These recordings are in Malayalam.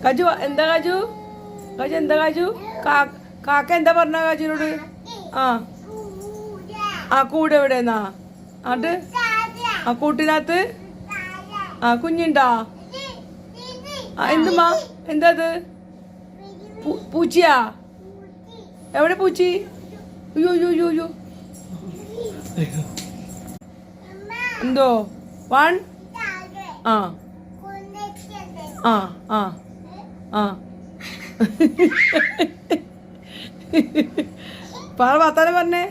കാജു എന്താ കാജു കാജു എന്താ കാജു കാക്ക എന്താ പറഞ്ഞ കാജുനോട്? ആ കൂടെ എവിടെന്നാ അത് ആ കൂട്ടിനകത്ത് കുഞ്ഞുണ്ടാ? എന്തുമാ എന്താ അത്? പൂച്ചയാ? എവിടെ പൂച്ചി? അയ്യോ അയ്യോ അയ്യോ അയ്യോ എന്തോ 1 ആ ആ ആ ആ വർത്താനം പറഞ്ഞേ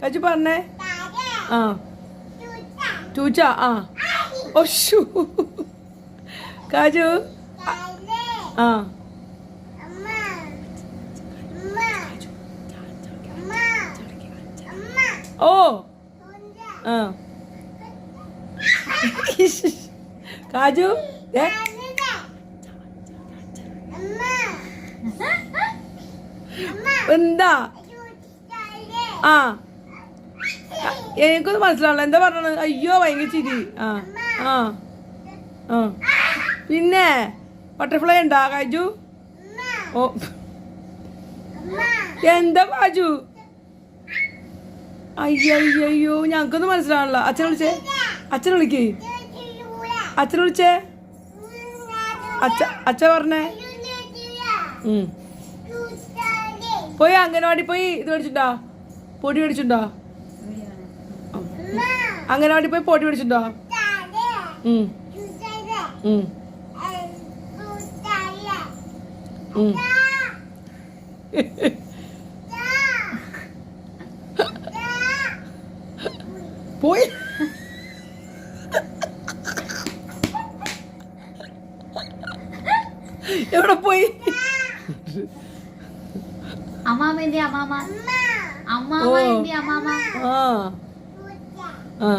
കജു പറഞ്ഞേ. ആ ചൂച്ച ആ ഒഷു കാജു ആ ഓ ആ കാജു എന്താ? ആ എനിക്കൊന്നും മനസ്സിലാവല്ലോ എന്താ പറഞ്ഞത്. അയ്യോ ഭയങ്കര ചിരി. ആ ആ ആ പിന്നെ ബട്ടർഫ്ലൈ ഉണ്ടാ കാജു? ഓ എന്താ കാജു? അയ്യോ ഞങ്ങൾക്കൊന്നും മനസ്സിലാവണല്ലോ. അച്ഛനെ വിളിച്ചേ, അച്ഛനെ വിളിക്കേ, അച്ഛനെ വിളിച്ചേ. അച്ഛ പറഞ്ഞേ പോയി അംഗനവാടി പോയി ഇത് മേടിച്ചിട്ടുണ്ടോ? പൊടി മേടിച്ചിട്ടുണ്ടോ? അംഗനവാടി പോയി പൊടി മേടിച്ചിട്ടുണ്ടോ? പോയി എവിടെ പോയി? അമ്മാമ എന്തി അമ്മാമ? അമ്മാമ എന്തി അമ്മാമ? ആ ആ